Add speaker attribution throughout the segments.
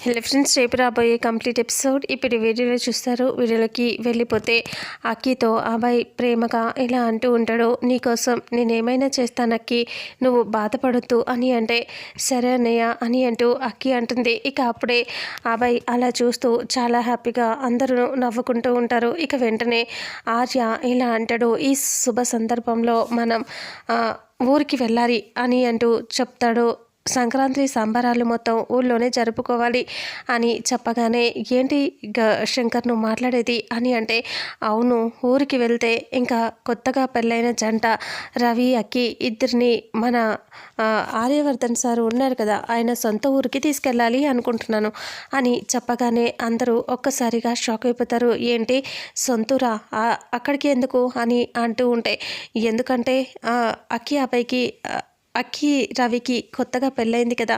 Speaker 1: Hello friends, రేపు రాబోయే complete episode ఇప్పుడు వీడియోలో చూస్తారు. వీడియోలోకి వెళ్ళిపోతే అక్కితో అబ్బాయి ప్రేమగా ఇలా అంటూ ఉంటాడు, నీకోసం నేనేమైనా చేస్తాను అక్కి, నువ్వు బాధపడొద్దు అని అంటే సరే అన్నయ్య అని అంటూ అక్కి అంటుంది. ఇక అప్పుడే అబ్బాయి అలా చూస్తూ చాలా హ్యాపీగా అందరూ నవ్వుకుంటూ ఉంటారు. ఇక వెంటనే ఆర్య ఇలా అంటాడు, ఈ శుభ సందర్భంలో మనం ఊరికి వెళ్ళాలి అని అంటూ చెప్తాడు. సంక్రాంతి సంబరాలు మొత్తం ఊళ్ళోనే జరుపుకోవాలి అని చెప్పగానే ఏంటి శంకర్ నువ్వు మాట్లాడేది అని అంటే, అవును ఊరికి వెళ్తే ఇంకా కొత్తగా పెళ్ళైన జంట రవి అక్కి ఇద్దరిని మన ఆర్యవర్ధన్ సార్ ఉన్నారు కదా, ఆయన సొంత ఊరికి తీసుకెళ్ళాలి అనుకుంటున్నాను అని చెప్పగానే అందరూ ఒక్కసారిగా షాక్ అయిపోతారు. ఏంటి సొంతూరా, అక్కడికి ఎందుకు అని అంటూ ఉంటే, ఎందుకంటే అక్కి అబ్బాయికి అక్కి రవికి కొత్తగా పెళ్ళైంది కదా,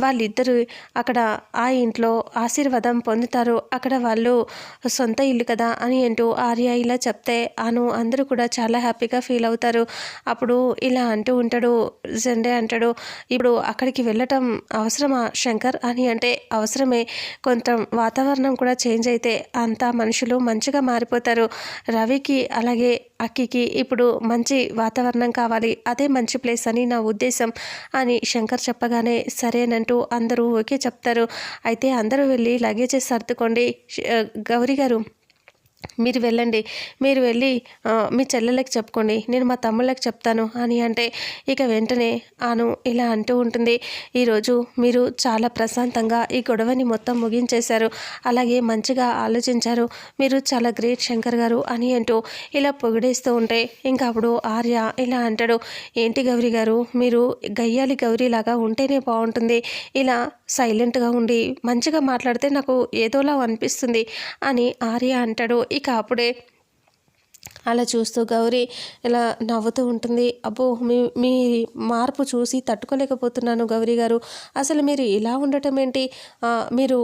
Speaker 1: వాళ్ళిద్దరూ అక్కడ ఆ ఇంట్లో ఆశీర్వాదం పొందుతారు, అక్కడ వాళ్ళు సొంత ఇల్లు కదా అని అంటూ ఆర్య ఇలా చెప్తే అందరూ కూడా చాలా హ్యాపీగా ఫీల్ అవుతారు. అప్పుడు ఇలా అంటూ ఉంటాడు జెండే అంటాడు, ఇప్పుడు అక్కడికి వెళ్ళటం అవసరమా శంకర్ అని అంటే, అవసరమే, కొంత వాతావరణం కూడా చేంజ్ అయితే అంతా మనుషులు మంచిగా మారిపోతారు. రవికి అలాగే అక్కికి ఇప్పుడు మంచి వాతావరణం కావాలి, అదే మంచి ప్లేస్ అని నా ఉద్దేశం అని శంకర్ చెప్పగానే సరేనంటూ అందరూ ఓకే చెప్తారు. అయితే అందరూ వెళ్ళి లగేజెస్ సర్దుకోండి, గౌరీ గారు మీరు వెళ్ళండి, మీరు వెళ్ళి మీ చెల్లెళ్ళకి చెప్పుకోండి, నేను మా తమ్ముళ్ళకి చెప్తాను అని అంటే, ఇక వెంటనే ఇలా అంటూ ఉంటుంది, ఈరోజు మీరు చాలా ప్రశాంతంగా ఈ గొడవని మొత్తం ముగించేశారు, అలాగే మంచిగా ఆలోచించారు, మీరు చాలా గ్రేట్ శంకర్ గారు అని అంటూ ఇలా పొగిడేస్తూ ఉంటే, ఇంకా అప్పుడు ఆర్య ఇలా అంటాడు, ఏంటి గౌరీ గారు మీరు గయ్యాలి గౌరీలాగా ఉంటేనే బాగుంటుంది, ఇలా సైలెంట్గా ఉండి మంచిగా మాట్లాడితే నాకు ఏదోలా అనిపిస్తుంది అని ఆర్య అంటాడు. ఇక అప్పుడే అలా చూస్తూ గౌరీ ఇలా నవ్వుతూ ఉంటుంది. అబ్బో మీ మార్పు చూసి తట్టుకోలేకపోతున్నాను గౌరీ గారు, అసలు మీరు ఇలా ఉండటం ఏంటి, మీరు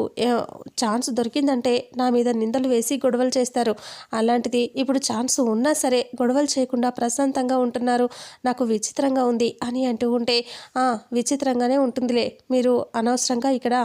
Speaker 1: ఛాన్స్ దొరికిందంటే నా మీద నిందలు వేసి గొడవలు చేస్తారు, అలాంటిది ఇప్పుడు ఛాన్స్ ఉన్నా సరే గొడవలు చేయకుండా ప్రశాంతంగా ఉంటున్నారు, నాకు విచిత్రంగా ఉంది అని అంటూ ఉంటే, విచిత్రంగానే ఉంటుందిలే, మీరు అనవసరంగా ఇక్కడ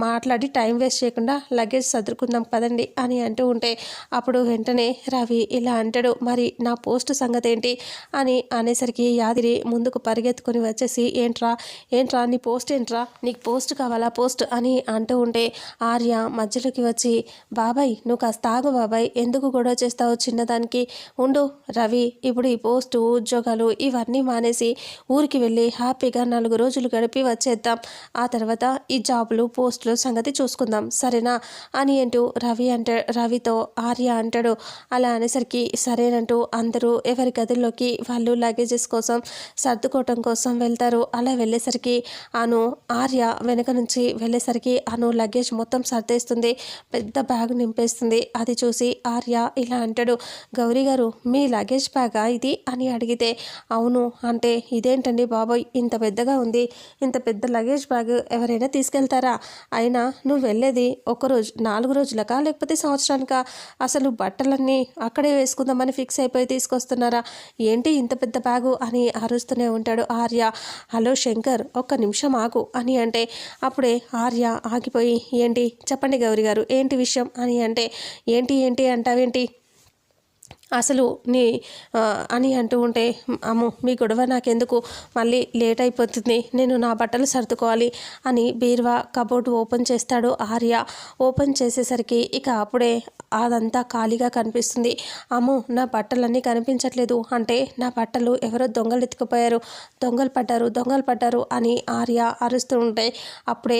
Speaker 1: మాట్లాడి టైం వేస్ట్ చేయకుండా లగేజ్ సర్దుకుందాం పదండి అని అంటూ ఉంటే, అప్పుడు వెంటనే రవి ఇలా అంటాడు, మరి నా పోస్ట్ సంగతి ఏంటి అని అనేసరికి యాదిరి ముందుకు పరిగెత్తుకొని వచ్చేసి, ఏంట్రా నీ పోస్ట్ ఏంట్రా, నీకు పోస్ట్ కావాలా పోస్ట్ అని అంటూ ఉంటే, ఆర్య మధ్యలోకి వచ్చి, బాబాయ్ నువ్వు కాస్త ఆగు బాబాయ్, ఎందుకు గొడవ చేస్తావు చిన్నదానికి, ఉండు రవి, ఇప్పుడు ఈ పోస్టు ఉద్యోగాలు ఇవన్నీ మానేసి ఊరికి వెళ్ళి హ్యాపీగా 4 రోజులు గడిపి వచ్చేద్దాం, ఆ తర్వాత ఈ జాబులు పోస్టులు సంగతి చూసుకుందాం సరేనా అని అంటూ రవితో ఆర్య అంటాడు. అలా అనేసరికి సరేనంటూ అందరూ ఎవరి గదిలోకి వాళ్ళు లగేజెస్ కోసం సర్దుకోవటం కోసం వెళ్తారు. అలా వెళ్ళేసరికి ఆర్య వెనక నుంచి వెళ్ళేసరికి లగేజ్ మొత్తం సర్దేస్తుంది, పెద్ద బ్యాగ్ నింపేస్తుంది. అది చూసి ఆర్య ఇలా అంటాడు, గౌరీ గారు మీ లగేజ్ బ్యాగా ఇది అని అడిగితే, అవును అంటే, ఇదేంటండి బాబోయ్ ఇంత పెద్దగా ఉంది, ఇంత పెద్ద లగేజ్ బ్యాగ్ ఎవరైనా తీసుకెళ్తారా, అయినా నువ్వు వెళ్ళేది 1 రోజు 4 రోజులకా లేకపోతే సంవత్సరానికా, అసలు బట్టలన్నీ అక్కడే వేసుకుందామని ఫిక్స్ అయిపోయి తీసుకొస్తున్నారా, ఏంటి ఇంత పెద్ద బ్యాగు అని అరుస్తూనే ఉంటాడు ఆర్య. హలో శంకర్ ఒక్క నిమిషం ఆగు అని అంటే, అప్పుడే ఆర్య ఆగిపోయి, ఏంటి చెప్పండి గౌరీ గారు ఏంటి విషయం అని అంటే, ఏంటి అంటావేంటి అసలు అని అంటూ ఉంటే, అమ్ము మీ గొడవ నాకెందుకు, మళ్ళీ లేట్ అయిపోతుంది, నేను నా బట్టలు సర్దుకోవాలి అని బీరువా కబోర్డు ఓపెన్ చేస్తాడు ఆర్య. ఓపెన్ చేసేసరికి ఇక అప్పుడే అదంతా ఖాళీగా కనిపిస్తుంది. అమ్ము నా బట్టలన్నీ కనిపించట్లేదు అంటే, నా బట్టలు ఎవరో దొంగలు ఎత్తుకుపోయారు, దొంగలు పడ్డారు అని ఆర్య అరుస్తూ ఉంటే, అప్పుడే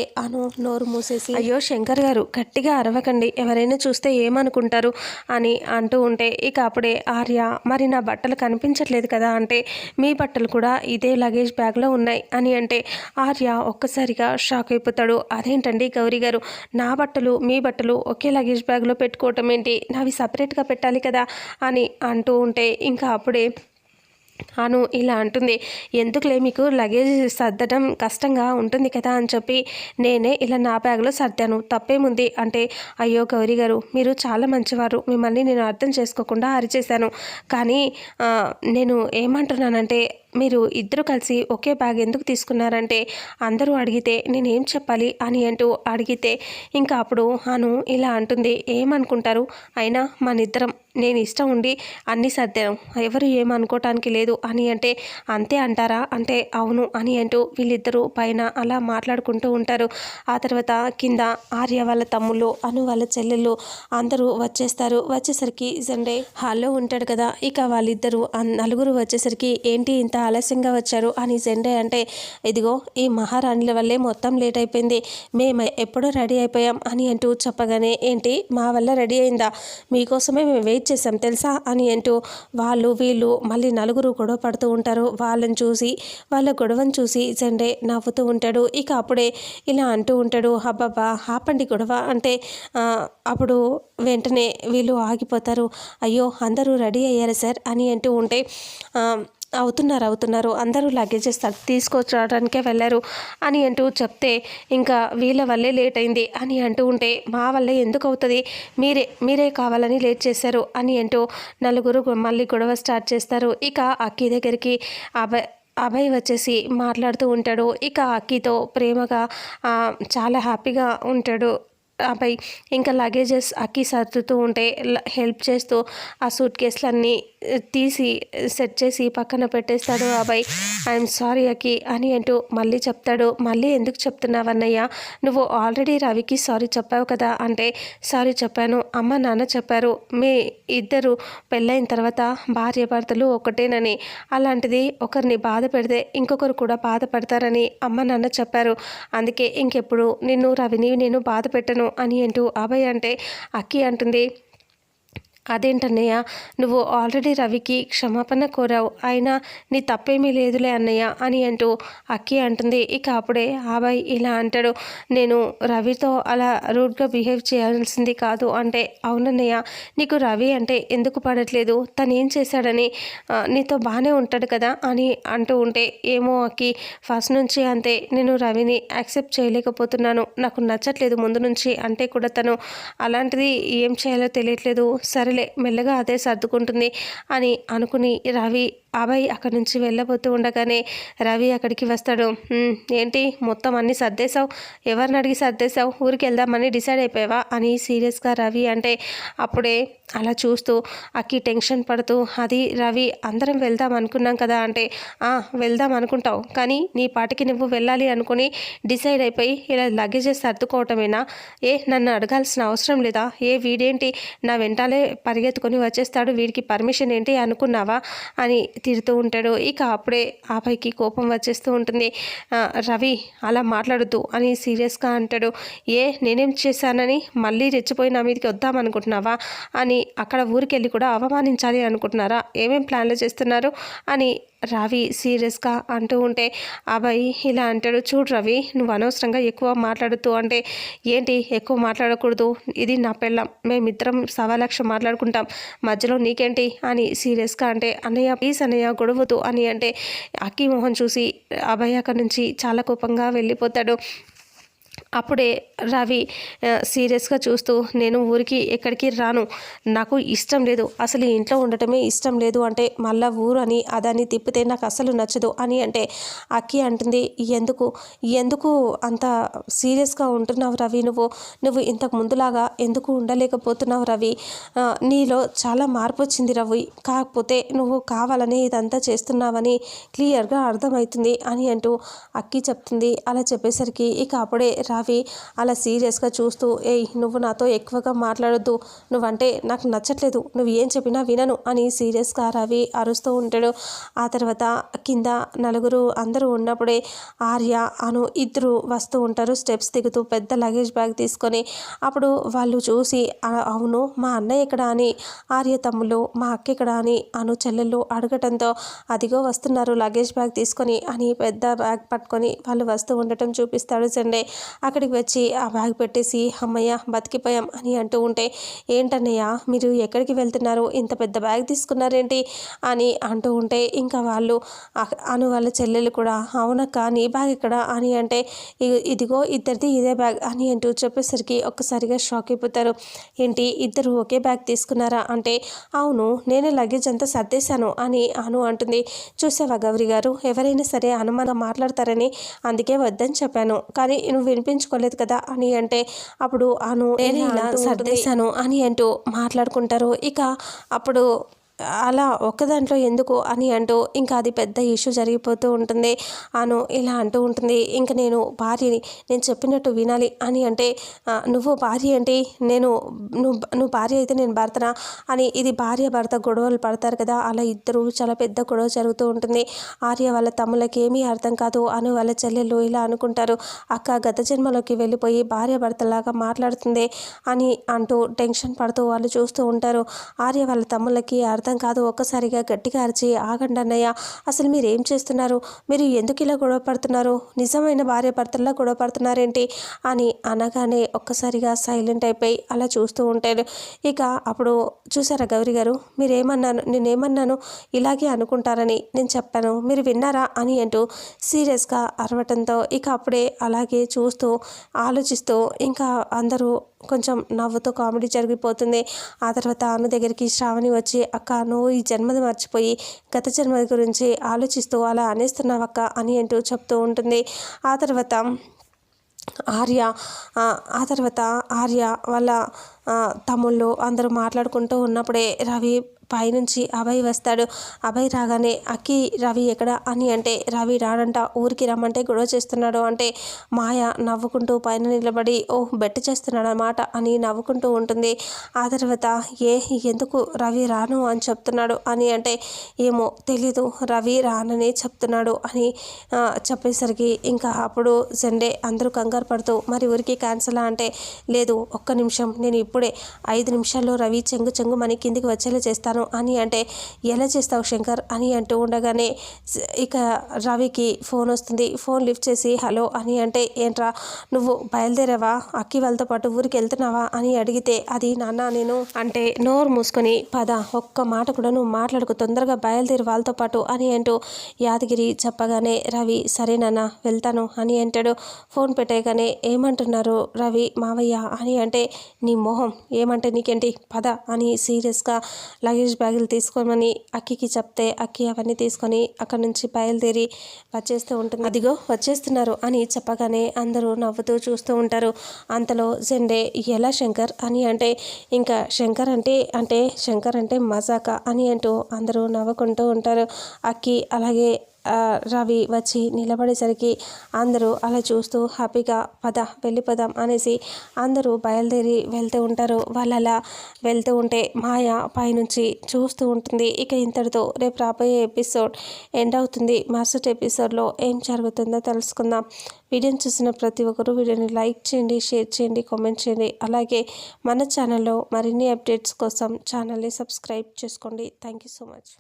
Speaker 1: నోరు మూసేసి, అయ్యో శంకర్ గారు గట్టిగా అరవకండి, ఎవరైనా చూస్తే ఏమనుకుంటారు అని అంటూ ఉంటే, ఇక అప్పుడే ఆర్య మరి నా బట్టలు కనిపించట్లేదు కదా అంటే, మీ బట్టలు కూడా ఇదే లగేజ్ బ్యాగ్లో ఉన్నాయి అని అంటే, ఆర్య ఒక్కసారిగా షాక్ అయిపోతాడు. అదేంటండి గౌరీ గారు, నా బట్టలు మీ బట్టలు ఒకే లగేజ్ బ్యాగ్లో పెట్టుకోవటం ఏంటి, నావి సపరేట్గా పెట్టాలి కదా అని అంటూ ఉంటే, ఇంకా అప్పుడే ఇలా అంటుంది, ఎందుకులే మీకు లగేజ్ సర్దడం కష్టంగా ఉంటుంది కదా అని చెప్పి నేనే ఇలా నా బ్యాగ్లో సర్దాను, తప్పేముంది అంటే, అయ్యో గౌరీ గారు మీరు చాలా మంచివారు, మిమ్మల్ని నేను అర్థం చేసుకోకుండా అరిచేశాను, కానీ నేను ఏమంటున్నానంటే మీరు ఇద్దరు కలిసి ఒకే బ్యాగ్ ఎందుకు తీసుకున్నారంటే అందరూ అడిగితే నేనేం చెప్పాలి అని అంటూ అడిగితే ఇంకా అప్పుడు అను ఇలా అంటుంది, ఏమనుకుంటారు, అయినా మనిద్దరం నేను ఇష్టం ఉండి అన్నీ సర్దాను, ఎవరు ఏమనుకోవటానికి లేదు అని అంటే అంతే అంటారా అంటే అవును అని అంటూ వీళ్ళిద్దరూ పైన అలా మాట్లాడుకుంటూ ఉంటారు. ఆ తర్వాత కింద ఆర్య వాళ్ళ తమ్ముళ్ళు, అను వాళ్ళ చెల్లెళ్ళు అందరూ వచ్చేస్తారు. వచ్చేసరికి సండే హాల్లో ఉంటాడు కదా, ఇక వాళ్ళిద్దరూ నలుగురు వచ్చేసరికి ఏంటి ఇంత ఆలస్యంగా వచ్చారు అని సండే అంటే ఇదిగో ఈ మహారాణుల వల్లే మొత్తం లేట్ అయిపోయింది, మేము ఎప్పుడో రెడీ అయిపోయాం అని అంటూ చెప్పగానే ఏంటి మా వల్ల రెడీ అయిందా, మీకోసమే మేము వెయిట్ చేసాం తెలుసా అని అంటూ వాళ్ళు వీళ్ళు మళ్ళీ నలుగురు గొడవ పడుతూ ఉంటారు. వాళ్ళని చూసి వాళ్ళ గొడవను చూసి సండే నవ్వుతూ ఉంటాడు. ఇక అప్పుడే ఇలా అంటూ ఉంటాడు, అబ్బబ్బా ఆపండి గొడవ అంటే అప్పుడు వెంటనే వీళ్ళు ఆగిపోతారు. అయ్యో అందరూ రెడీ అయ్యారు సార్ అని అంటూ ఉంటే అవుతున్నారు అందరూ లగేజెస్ తీసుకొచ్చడానికే వెళ్ళారు అని అంటూ చెప్తే ఇంకా వీళ్ళ వల్లే లేట్ అయింది అని అంటూ ఉంటే మా వల్లే ఎందుకు అవుతుంది, మీరే కావాలని లేట్ చేశారు అని అంటూ నలుగురు మళ్ళీ గొడవ స్టార్ట్ చేస్తారు. ఇక అక్కి దగ్గరికి అభయ్ వచ్చేసి మాట్లాడుతూ ఉంటాడు. ఇక అక్కితో ప్రేమగా చాలా హ్యాపీగా ఉంటాడు అభయ్. ఇంకా లగేజెస్ అక్కి సర్దుతూ ఉంటే హెల్ప్ చేస్తూ ఆ సూట్ కేసులన్నీ తీసి సెట్ చేసి పక్కన పెట్టేస్తాడు అభయ్. ఐఎమ్ సారీ అక్కి అని అంటూ మళ్ళీ చెప్తాడు. మళ్ళీ ఎందుకు చెప్తున్నావన్నయ్య, నువ్వు ఆల్రెడీ రవికి సారీ చెప్పావు కదా అంటే సారీ చెప్పాను, అమ్మ నాన్న చెప్పారు మీ ఇద్దరు పెళ్ళైన తర్వాత భార్య భర్తలు ఒకటేనని, అలాంటిది ఒకరిని బాధ పెడితే ఇంకొకరు కూడా బాధపడతారని అమ్మ నాన్న చెప్పారు, అందుకే ఇంకెప్పుడు నిన్ను రవిని నేను బాధ పెట్టను అని అంటూ అభయ్ అంటే అక్కి అంటుంది, అదేంటన్నయ్య నువ్వు ఆల్రెడీ రవికి క్షమాపణ కోరావు, అయినా నీ తప్పేమీ లేదులే అన్నయ్య అని అంటూ అక్కి అంటుంది. ఇక అప్పుడే అభయ్ ఇలా అంటాడు, నేను రవితో అలా రూడ్గా బిహేవ్ చేయాల్సింది కాదు అంటే అవునన్నయ్య నీకు రవి అంటే ఎందుకు పడట్లేదు, తను ఏం చేశాడని, నీతో బాగానే ఉంటాడు కదా అని అంటూ ఉంటే ఏమో అక్కి ఫస్ట్ నుంచి అంతే, నేను రవిని యాక్సెప్ట్ చేయలేకపోతున్నాను, నాకు నచ్చట్లేదు ముందు నుంచి అంటే కూడా తను, అలాంటిది ఏం చేయాలో తెలియట్లేదు, సరే మెల్లగా అదే సర్దుకుంటుంది అని అనుకుని అభయ్ అక్కడి నుంచి వెళ్ళబోతూ ఉండగానే రవి అక్కడికి వస్తాడు. ఏంటి మొత్తం అన్నీ సర్దేశావు, ఎవరిని అడిగి సర్దేశావు, ఊరికి వెళ్దామని డిసైడ్ అయిపోయావా అని సీరియస్గా రవి అంటే అప్పుడే అలా చూస్తూ అక్కి టెన్షన్ పడుతూ అది రవి అందరం వెళ్దాం అనుకున్నాం కదా అంటే వెళ్దాం అనుకుంటావు కానీ నీ పాటికి నువ్వు వెళ్ళాలి అనుకుని డిసైడ్ అయిపోయి ఇలా లగేజెస్ సర్దుకోవటమేనా, నన్ను అడగాల్సిన అవసరం లేదా, వీడేంటి నా వెంటాలే పరిగెత్తుకొని వచ్చేస్తాడు, వీడికి పర్మిషన్ ఏంటి అనుకున్నావా అని తిడుతూ ఉంటాడు. ఇక అప్పుడే అభయ్కి కోపం వచ్చేస్తూ ఉంటుంది. రవి అలా మాట్లాడొద్దు అని సీరియస్గా అంటాడు. నేనేం చేశానని మళ్ళీ రెచ్చిపోయి నా మీదకి వద్దామనుకుంటున్నావా అని, అక్కడ ఊరికెళ్ళి కూడా అవమానించాలి అనుకుంటున్నారా, ఏమేం ప్లాన్లు చేస్తున్నారు అని రవి సీరియస్గా అంటూ ఉంటే అభయ్ ఇలా అంటాడు, చూడు రవి నువ్వు అనవసరంగా ఎక్కువ మాట్లాడుతూ అంటే ఏంటి ఎక్కువ మాట్లాడకూడదు, ఇది నా పెళ్ళం, మేమిద్దరం సవాలక్ష మాట్లాడుకుంటాం, మధ్యలో నీకేంటి అని సీరియస్గా అంటే అన్నయ్య ప్లీజ్ అన్నయ్య గొడవదు అని అంటే అక్కి మోహన్ చూసి అభయ్ అక్కడి నుంచి చాలా కోపంగా వెళ్ళిపోతాడు. అప్పుడే రవి సీరియస్గా చూస్తూ నేను ఊరికి ఎక్కడికి రాను, నాకు ఇష్టం లేదు, అసలు ఇంట్లో ఉండటమే ఇష్టం లేదు అంటే మళ్ళా ఊరు అని అదాన్ని తిప్పితే నాకు అసలు నచ్చదు అని అంటే అక్కి అంటుంది, ఎందుకు అంత సీరియస్గా ఉంటున్నావు రవి, నువ్వు ఇంతకు ముందులాగా ఎందుకు ఉండలేకపోతున్నావు రవి, నీలో చాలా మార్పు వచ్చింది రవి, కాకపోతే నువ్వు కావాలని ఇదంతా చేస్తున్నావని క్లియర్గా అర్థమవుతుంది అని అంటూ అక్కి చెప్తుంది. అలా చెప్పేసరికి ఇక అప్పుడే రవి అలా సీరియస్గా చూస్తూ నువ్వు నాతో ఎక్కువగా మాట్లాడొద్దు, నువ్వంటే నాకు నచ్చట్లేదు, నువ్వు ఏం చెప్పినా వినను అని సీరియస్గా రవి అరుస్తూ ఉంటాడు. ఆ తర్వాత కింద నలుగురు అందరూ ఉన్నప్పుడే ఆర్య అను ఇద్దరు వస్తూ ఉంటారు స్టెప్స్ దిగుతూ పెద్ద లగేజ్ బ్యాగ్ తీసుకొని. అప్పుడు వాళ్ళు చూసి అవును మా అన్నయ్య ఎక్కడ అని ఆర్య తమ్ముళ్ళు, మా అక్క ఎక్కడ అని అను చెల్లెళ్ళు అడగటంతో అదిగో వస్తున్నారు లగేజ్ బ్యాగ్ తీసుకొని అని పెద్ద బ్యాగ్ పట్టుకొని వాళ్ళు వస్తూ ఉండటం చూపిస్తాడు సండే. అక్కడికి వచ్చి ఆ బ్యాగ్ పెట్టేసి అమ్మయ్య బతికిపోయాం అని అంటూ ఉంటే, ఏంటన్నయ్య మీరు ఎక్కడికి వెళ్తున్నారు, ఇంత పెద్ద బ్యాగ్ తీసుకున్నారేంటి అని అంటూ ఉంటే, ఇంకా వాళ్ళు అను వాళ్ళ చెల్లెలు కూడా అవునక్క నీ బ్యాగ్ ఇక్కడ అని అంటే, ఇదిగో ఇద్దరిది ఇదే బ్యాగ్ అని అంటూ చెప్పేసరికి ఒక్కసారిగా షాక్ అయిపోతారు. ఏంటి ఇద్దరు ఒకే బ్యాగ్ తీసుకున్నారా అంటే, అవును నేనే లగేజ్ అంతా సర్దేశాను అని అను అంటుంది. చూసావా గౌరీ గారు, ఎవరైనా సరే అనుమానంగా మాట్లాడతారని అందుకే వద్దని చెప్పాను, కానీ నువ్వు వినిపించుకోలేదు కదా అని అంటే, అప్పుడు అను నేను ఇలా సర్దేశాను అని అంటూ మాట్లాడుకుంటారు. ఇక అప్పుడు అలా ఒక్కదాంట్లో ఎందుకు అని అంటూ ఇంకా అది పెద్ద ఇష్యూ జరిగిపోతూ ఉంటుంది. అను ఇలా అంటూ ఉంటుంది, ఇంక నేను భార్యని, నేను చెప్పినట్టు వినాలి అని అంటే, నువ్వు భార్య ఏంటి, నువ్వు భార్య అయితే నేను భర్తనా అని, ఇది భార్య భర్త గొడవలు పడతారు కదా, అలా ఇద్దరు చాలా పెద్ద గొడవ జరుగుతూ ఉంటుంది. ఆర్య వాళ్ళ తమ్ములకి ఏమీ అర్థం కాదు. అను వాళ్ళ చెల్లెళ్ళు ఇలా అనుకుంటారు, అక్క గత జన్మలోకి వెళ్ళిపోయి భార్య భర్తలాగా మాట్లాడుతుంది అని అంటూ టెన్షన్ పడుతూ వాళ్ళు చూస్తూ ఉంటారు. ఆర్య వాళ్ళ తమ్ములకి అర్థం కాదు. ఒక్కసారిగా గట్టిగా అరిచి, ఆగండి అన్నయ్య, అసలు మీరు ఏం చేస్తున్నారు, మీరు ఎందుకు ఇలా గొడవ పడుతున్నారు, నిజమైన భార్య భర్తల్లా గొడవ పడుతున్నారేంటి అని అనగానే ఒక్కసారిగా సైలెంట్ అయిపోయి అలా చూస్తూ ఉంటారు. ఇక అప్పుడు చూసారా గౌరీ గారు, నేనేమన్నాను ఇలాగే అనుకుంటారని నేను చెప్పాను, మీరు విన్నారా అని అంటూ సీరియస్గా అరవటంతో ఇక అప్పుడే అలాగే చూస్తూ ఆలోచిస్తూ ఇంకా అందరూ కొంచెం నవ్వుతూ కామెడీ జరిగిపోతుంది. ఆ తర్వాత అను దగ్గరికి శ్రావణి వచ్చి, అక్క నువ్వు ఈ జన్మది మర్చిపోయి గత జన్మది గురించి ఆలోచిస్తూ అలా అనేస్తున్నావక్క అని అంటూ చెప్తూ ఉంటుంది. ఆ తర్వాత ఆర్య వాళ్ళ తమ్ముళ్ళు అందరూ మాట్లాడుకుంటూ ఉన్నప్పుడే రవి పైనుంచి అభయ్ వస్తాడు. అభయ్ రాగానే అక్కి రవి ఎక్కడ అని అంటే, రవి రాడంట, ఊరికి రమ్మంటే గొడవ చేస్తున్నాడు అంటే, మాయ నవ్వుకుంటూ పైన నిలబడి బెట్టు చేస్తున్నాడు అన్నమాట అని నవ్వుకుంటూ ఉంటుంది. ఆ తర్వాత ఎందుకు రవి రాను అని చెప్తున్నాడు అని అంటే, ఏమో తెలీదు రవి రానని చెప్తున్నాడు అని చెప్పేసరికి ఇంకా అప్పుడు సండే అందరూ కంగారు పడుతూ, మరి ఊరికి క్యాన్సల్ అంటే, లేదు ఒక్క నిమిషం, నేను ఇప్పుడే 5 నిమిషాల్లో రవి చెంగు మని కిందికి వచ్చేలా చేస్తాను అని అంటే, ఎలా చేస్తావు శంకర్ అని అంటూ ఉండగానే ఇక రవికి ఫోన్ వస్తుంది. ఫోన్ లిఫ్ట్ చేసి హలో అని అంటే, ఏంట్రా నువ్వు బయలుదేరావా, అక్కి వాళ్ళతో పాటు ఊరికి వెళ్తున్నావా అని అడిగితే, అది నాన్న నేను అంటే, నోరు మూసుకొని పద, ఒక్క మాట కూడా నువ్వు మాట్లాడుకు, తొందరగా బయలుదేరి వాళ్ళతో పాటు అని అంటూ యాదగిరి చెప్పగానే రవి సరే నాన్న వెళ్తాను అని అంటాడు. ఫోన్ పెట్టేయగానే ఏమంటున్నారు రవి మావయ్య అని అంటే, నీ మొహం ఏమంటే నీకేంటి, పద అని సీరియస్గా లగేజ్ బ్యాగులు తీసుకోమని అక్కికి చెప్తే, అక్కి అవన్నీ తీసుకొని అక్కడి నుంచి బయలుదేరి వచ్చేస్తూ ఉంటుంది. అదిగో వచ్చేస్తున్నారు అని చెప్పగానే అందరూ నవ్వుతూ చూస్తూ ఉంటారు. అంతలో జెండే ఎలా శంకర్ అని అంటే, ఇంకా శంకర్ అంటే మజాకా అని అంటూ అందరూ నవ్వుకుంటూ ఉంటారు. అక్కి అలాగే రవి వచ్చి నిలబడేసరికి అందరూ అలా చూస్తూ హ్యాపీగా పద వెళ్ళిపోదాం అనేసి అందరూ బయలుదేరి వెళ్తూ ఉంటారు. వాళ్ళు అలా వెళ్తూ ఉంటే మాయ పైనుంచి చూస్తూ ఉంటుంది. ఇక ఇంతటితో రేపు రాబోయే ఎపిసోడ్ ఎండ్ అవుతుంది. మరుసటి ఎపిసోడ్లో ఏం జరుగుతుందో తెలుసుకుందాం. వీడియోని చూసిన ప్రతి ఒక్కరూ వీడియోని లైక్ చేయండి, షేర్ చేయండి, కామెంట్ చేయండి. అలాగే మన ఛానల్లో మరిన్ని అప్డేట్స్ కోసం ఛానల్ని సబ్స్క్రైబ్ చేసుకోండి. Thank you so much.